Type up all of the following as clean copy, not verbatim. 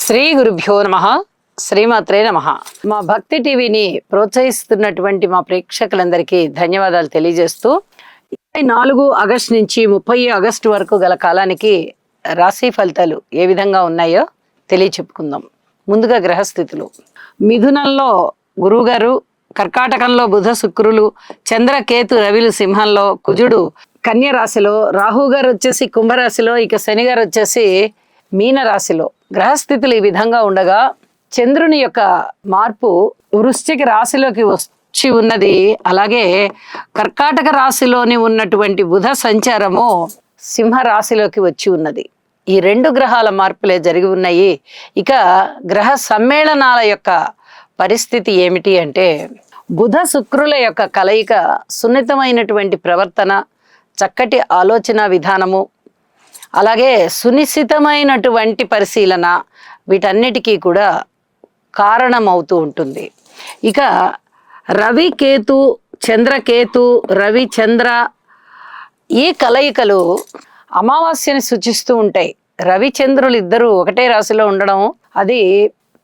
శ్రీ గురుభ్యో నమః. శ్రీమాత్రే నమః. మా భక్తి టీవీని ప్రోత్సహిస్తున్నటువంటి మా ప్రేక్షకులందరికీ ధన్యవాదాలు తెలియజేస్తూ 24 ఆగస్టు నుంచి 30 ఆగస్టు వరకు గల కాలానికి రాశి ఫలితాలు ఏ విధంగా ఉన్నాయో తెలియచెప్పుకుందాం. ముందుగా గ్రహస్థితులు. మిథునంలో గురువుగారు, కర్కాటకంలో బుధ శుక్రులు, చంద్రకేతు రవిలు సింహంలో, కుజుడు కన్య రాశిలో, రాహు గారు వచ్చేసి కుంభరాశిలో, ఇక శని గారు వచ్చేసి మీన రాశిలో. గ్రహస్థితులు ఈ విధంగా ఉండగా చంద్రుని యొక్క మార్పు వృశ్చిక రాశిలోకి వచ్చి ఉన్నది. అలాగే కర్కాటక రాశిలోని ఉన్నటువంటి బుధ సంచారము సింహ రాశిలోకి వచ్చి ఉన్నది. ఈ రెండు గ్రహాల మార్పులే జరిగి ఉన్నాయి. ఇక గ్రహ సమ్మేళనాల యొక్క పరిస్థితి ఏమిటి అంటే, బుధ శుక్రుల యొక్క కలయిక సున్నితమైనటువంటి ప్రవర్తన, చక్కటి ఆలోచన విధానము, అలాగే సునిశ్చితమైనటువంటి పరిశీలన, వీటన్నిటికీ కూడా కారణమవుతూ ఉంటుంది. ఇక రవి కేతు, చంద్రకేతు, రవి చంద్ర ఈ కలయికలు అమావాస్యని సూచిస్తూ ఉంటాయి. రవి చంద్రులు ఇద్దరు ఒకటే రాశిలో ఉండడం, అది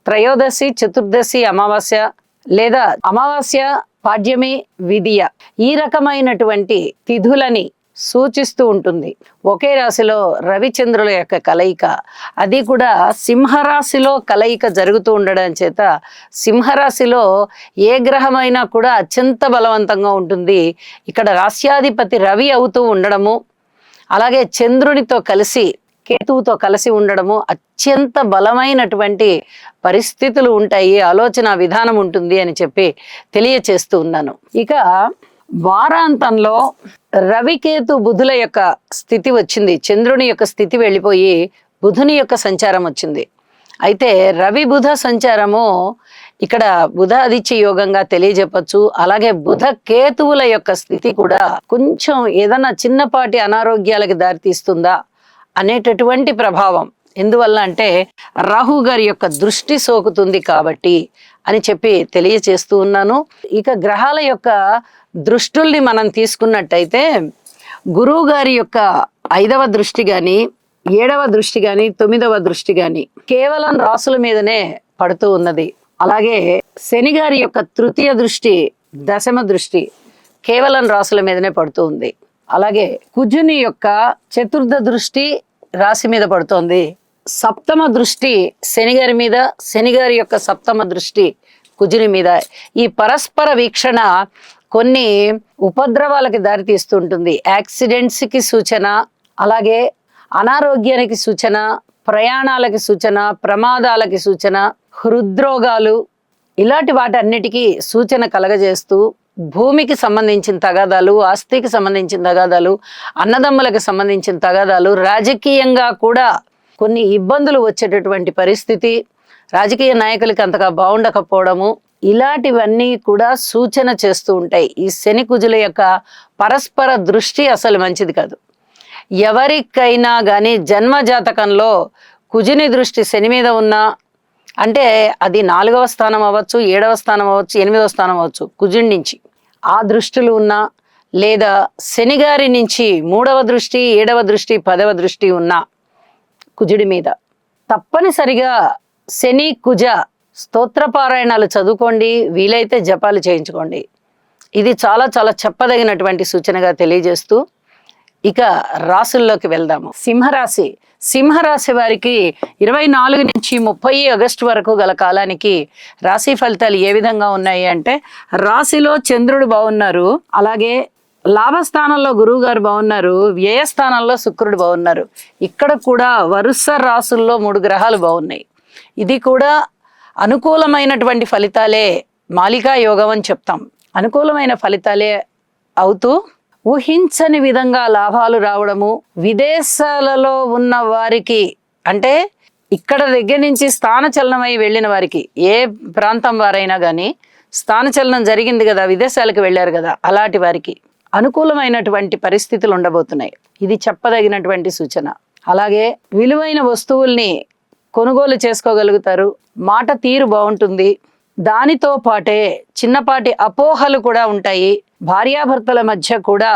త్రయోదశి, చతుర్దశి అమావాస్య లేదా అమావాస్య, పాడ్యమి, విదియ ఈ రకమైనటువంటి తిథులని సూచిస్తూ ఉంటుంది. ఒకే రాశిలో రవిచంద్రుల యొక్క కలయిక, అది కూడా సింహరాశిలో కలయిక జరుగుతూ ఉండడం చేత సింహరాశిలో ఏ గ్రహమైనా కూడా అత్యంత బలవంతంగా ఉంటుంది. ఇక్కడ రాశ్యాధిపతి రవి అవుతూ ఉండడము, అలాగే చంద్రునితో కలిసి కేతువుతో కలిసి ఉండడము అత్యంత బలమైనటువంటి పరిస్థితులు ఉంటాయి, ఆలోచన విధానం ఉంటుంది అని చెప్పి తెలియచేస్తూ ఉన్నాను. ఇక వారాంతంలో రవికేతు బుధుల యొక్క స్థితి వచ్చింది. చంద్రుని యొక్క స్థితి వెళ్ళిపోయి బుధుని యొక్క సంచారం వచ్చింది. అయితే రవి బుధ సంచారము ఇక్కడ బుధ ఆదిత్య యోగంగా తెలియజెప్పచ్చు. అలాగే బుధ కేతువుల యొక్క స్థితి కూడా కొంచెం ఏదన్నా చిన్నపాటి అనారోగ్యాలకు దారితీస్తుందా అనేటటువంటి ప్రభావం. ఎందువల్ల అంటే రాహు గారి యొక్క దృష్టి సోకుతుంది కాబట్టి అని చెప్పి తెలియచేస్తూ ఉన్నాను. ఇక గ్రహాల యొక్క దృష్టుల్ని మనం తీసుకున్నట్టయితే, గురువు గారి యొక్క 5వ దృష్టి కానీ, 7వ దృష్టి కానీ, 9వ దృష్టి కానీ కేవలం రాసుల మీదనే పడుతూ ఉన్నది. అలాగే శని గారి యొక్క 3వ దృష్టి, 10వ దృష్టి కేవలం రాసుల మీదనే పడుతూ ఉంది. అలాగే కుజుని యొక్క 4వ దృష్టి రాశి మీద పడుతోంది. 7వ దృష్టి శని గారి మీద, శని గారి యొక్క 7వ దృష్టి కుజుని మీద. ఈ పరస్పర వీక్షణ కొన్ని ఉపద్రవాలకి దారితీస్తుంటుంది. యాక్సిడెంట్స్కి సూచన, అలాగే అనారోగ్యానికి సూచన, ప్రయాణాలకి సూచన, ప్రమాదాలకి సూచన, హృద్రోగాలు ఇలాంటి వాటన్నిటికీ సూచన కలగజేస్తూ, భూమికి సంబంధించిన తగాదాలు, ఆస్తికి సంబంధించిన తగాదాలు, అన్నదమ్ములకు సంబంధించిన తగాదాలు, రాజకీయంగా కూడా కొన్ని ఇబ్బందులు వచ్చేటటువంటి పరిస్థితి, రాజకీయ నాయకులకి అంతగా బాగుండకపోవడము, ఇలాంటివన్నీ కూడా సూచన చేస్తూ ఉంటాయి. ఈ శని కుజుల యొక్క పరస్పర దృష్టి అసలు మంచిది కాదు. ఎవరికైనా కానీ జన్మ జాతకంలో కుజుని దృష్టి శని మీద ఉన్నా, అంటే అది 4వ స్థానం అవ్వచ్చు, 7వ స్థానం అవ్వచ్చు, 8వ స్థానం అవ్వచ్చు, కుజుడి నుంచి ఆ దృష్టిలు ఉన్నా, లేదా శని గారి నుంచి 3వ దృష్టి, 7వ దృష్టి, 10వ దృష్టి ఉన్నా కుజుడి మీద తప్పనిసరిగా శని కుజ స్తోత్రపారాయణాలు చదువుకోండి, వీలైతే జపాలు చేయించుకోండి. ఇది చాలా చాలా చెప్పదగినటువంటి సూచనగా తెలియజేస్తూ ఇక రాశుల్లోకి వెళ్దాము. సింహరాశి. సింహరాశి వారికి 24 నుంచి 30 ఆగస్టు వరకు గల కాలానికి రాశి ఫలితాలు ఏ విధంగా ఉన్నాయి అంటే, రాశిలో చంద్రుడు బాగున్నారు, అలాగే లాభస్థానంలో గురువు గారు బాగున్నారు, వ్యయస్థానంలో శుక్రుడు బాగున్నారు. ఇక్కడ కూడా వరుస రాశుల్లో 3 గ్రహాలు బాగున్నాయి. ఇది కూడా అనుకూలమైనటువంటి ఫలితాలే, మాలికా యోగం అని చెప్తాం. అనుకూలమైన ఫలితాలే అవుతూ ఊహించని విధంగా లాభాలు రావడము, విదేశాలలో ఉన్న వారికి, అంటే ఇక్కడ దగ్గర నుంచి స్థానచలనమై వెళ్ళిన వారికి, ఏ ప్రాంతం వారైనా కానీ స్థానచలనం జరిగింది కదా, విదేశాలకు వెళ్ళారు కదా, అలాంటి వారికి అనుకూలమైనటువంటి పరిస్థితులు ఉండబోతున్నాయి. ఇది చెప్పదగినటువంటి సూచన. అలాగే విలువైన వస్తువుల్ని కొనుగోలు చేసుకోగలుగుతారు, మాట తీరు బాగుంటుంది. దానితో పాటే చిన్నపాటి అపోహలు కూడా ఉంటాయి. భార్యాభర్తల మధ్య కూడా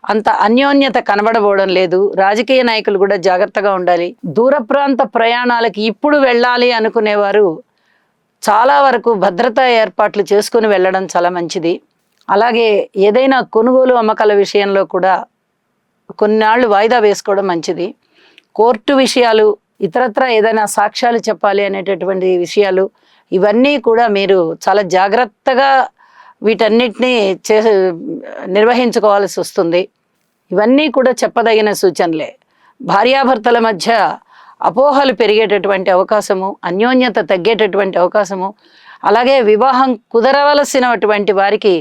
అంత అన్యోన్యత కనబడబోవడం లేదు. రాజకీయ నాయకులు కూడా జాగ్రత్తగా ఉండాలి. దూర ప్రాంత ప్రయాణాలకి ఇప్పుడు వెళ్ళాలి అనుకునేవారు చాలా వరకు భద్రతా ఏర్పాట్లు చేసుకుని వెళ్ళడం చాలా మంచిది. అలాగే ఏదైనా కొనుగోలు అమ్మకాల విషయంలో కూడా కొన్నాళ్ళు వాయిదా వేసుకోవడం మంచిది. కోర్టు విషయాలు, ఇతరత్ర ఏదైనా సాక్ష్యాలు చెప్పాలి అనేటటువంటి విషయాలు, ఇవన్నీ కూడా మీరు చాలా జాగ్రత్తగా వీటన్నిటినీ నిర్వహించుకోవాల్సి వస్తుంది. ఇవన్నీ కూడా చెప్పదగిన సూచనలే. భార్యాభర్తల మధ్య అపోహలు పెరిగేటటువంటి అవకాశము, అన్యోన్యత తగ్గేటటువంటి అవకాశము, అలాగే వివాహం కుదరవలసినటువంటి వారికి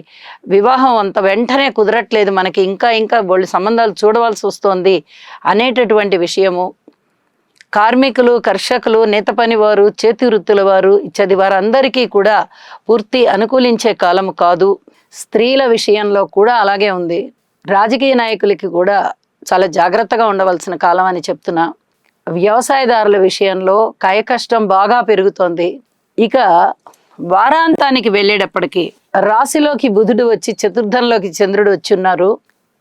వివాహం అంత వెంటనే కుదరట్లేదు, మనకి ఇంకా ఇంకా బోల్డ్ సంబంధాలు చూడవలసి వస్తుంది అనేటటువంటి విషయము. కార్మికులు, కర్షకులు, నేత పని వారు, చేతి వృత్తుల వారు ఇత్యాది వారందరికీ కూడా పూర్తి అనుకూలించే కాలము కాదు. స్త్రీల విషయంలో కూడా అలాగే ఉంది. రాజకీయ నాయకులకి కూడా చాలా జాగ్రత్తగా ఉండవలసిన కాలం అని చెప్తున్నా. వ్యవసాయదారుల విషయంలో కాయకష్టం బాగా పెరుగుతోంది. ఇక వారాంతానికి వెళ్ళేటప్పటికి రాశిలోకి బుధుడు వచ్చి చతుర్థంలోకి చంద్రుడు వచ్చి ఉన్నారు.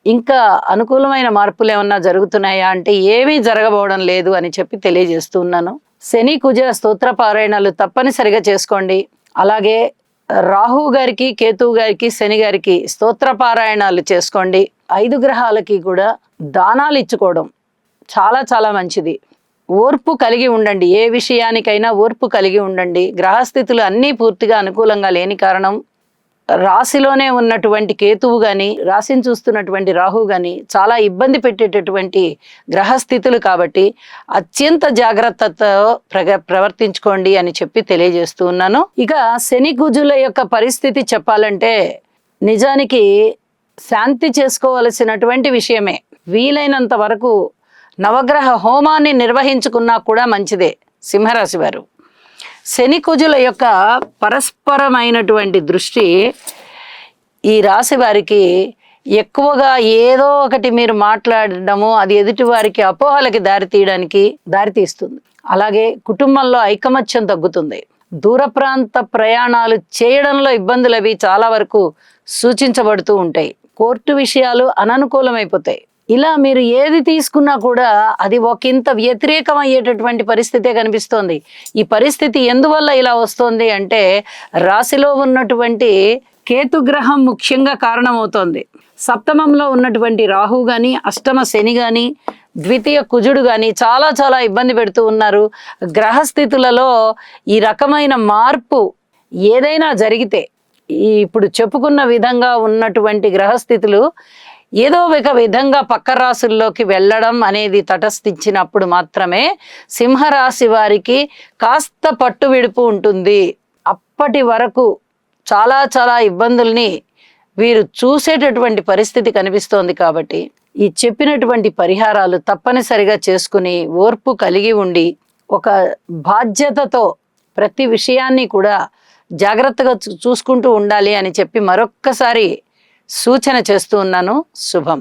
ఇంకా అనుకూలమైన మార్పులు ఏమన్నా జరుగుతున్నాయా అంటే ఏమీ జరగబోవడం లేదు అని చెప్పి తెలియజేస్తూ ఉన్నాను. శని కుజ స్తోత్ర పారాయణాలు తప్పనిసరిగా చేసుకోండి. అలాగే రాహు గారికి, కేతువు గారికి, శని గారికి స్తోత్ర పారాయణాలు చేసుకోండి. 5 గ్రహాలకి కూడా దానాలు ఇచ్చుకోవడం చాలా చాలా మంచిది. ఓర్పు కలిగి ఉండండి. ఏ విషయానికైనా ఓర్పు కలిగి ఉండండి. గ్రహస్థితులు అన్నీ పూర్తిగా అనుకూలంగా లేని కారణం రాశిలోనే ఉన్నటువంటి కేతువు కానీ, రాశిని చూస్తున్నటువంటి రాహు కానీ చాలా ఇబ్బంది పెట్టేటటువంటి గ్రహస్థితులు కాబట్టి అత్యంత జాగ్రత్తతో ప్రవర్తించుకోండి అని చెప్పి తెలియజేస్తూ ఉన్నాను. ఇక శని కుజుల యొక్క పరిస్థితి చెప్పాలంటే నిజానికి శాంతి చేసుకోవలసినటువంటి విషయమే. వీలైనంత వరకు నవగ్రహ హోమాన్ని నిర్వహించుకున్నా కూడా మంచిదే. సింహరాశి వారు శని కుజుల యొక్క పరస్పరమైనటువంటి దృష్టి ఈ రాశి వారికి ఎక్కువగా ఏదో ఒకటి మీరు మాట్లాడడము అది ఎదుటి వారికి అపోహలకి దారితీస్తుంది. అలాగే కుటుంబంలో ఐకమత్యం తగ్గుతుంది. దూర ప్రాంత ప్రయాణాలు చేయడంలో ఇబ్బందులు అవి చాలా వరకు సూచించబడుతూ ఉంటాయి. కోర్టు విషయాలు అననుకూలమైపోతాయి. ఇలా మీరు ఏది తీసుకున్నా కూడా అది ఒకంత వ్యతిరేకం అయ్యేటటువంటి పరిస్థితే కనిపిస్తోంది. ఈ పరిస్థితి ఎందువల్ల ఇలా వస్తుంది అంటే రాశిలో ఉన్నటువంటి కేతుగ్రహం ముఖ్యంగా కారణమవుతోంది. సప్తమంలో ఉన్నటువంటి రాహు కానీ, అష్టమ శని కానీ, ద్వితీయ కుజుడు కానీ చాలా చాలా ఇబ్బంది పెడుతూ ఉన్నారు. గ్రహస్థితులలో ఈ రకమైన మార్పు ఏదైనా జరిగితే ఇప్పుడు చెప్పుకున్న విధంగా ఉన్నటువంటి గ్రహస్థితులు ఏదో ఒక విధంగా పక్క రాశుల్లోకి వెళ్ళడం అనేది తటస్థించినప్పుడు మాత్రమే సింహరాశి వారికి కాస్త పట్టు విడుపు ఉంటుంది. అప్పటి వరకు చాలా చాలా ఇబ్బందుల్ని వీరు చూసేటటువంటి పరిస్థితి కనిపిస్తోంది. కాబట్టి ఈ చెప్పినటువంటి పరిహారాలు తప్పనిసరిగా చేసుకుని ఓర్పు కలిగి ఉండి ఒక బాధ్యతతో ప్రతి విషయాన్ని కూడా జాగ్రత్తగా చూసుకుంటూ ఉండాలి అని చెప్పి మరొక్కసారి సూచన చేస్తూ ఉన్నాను. శుభం.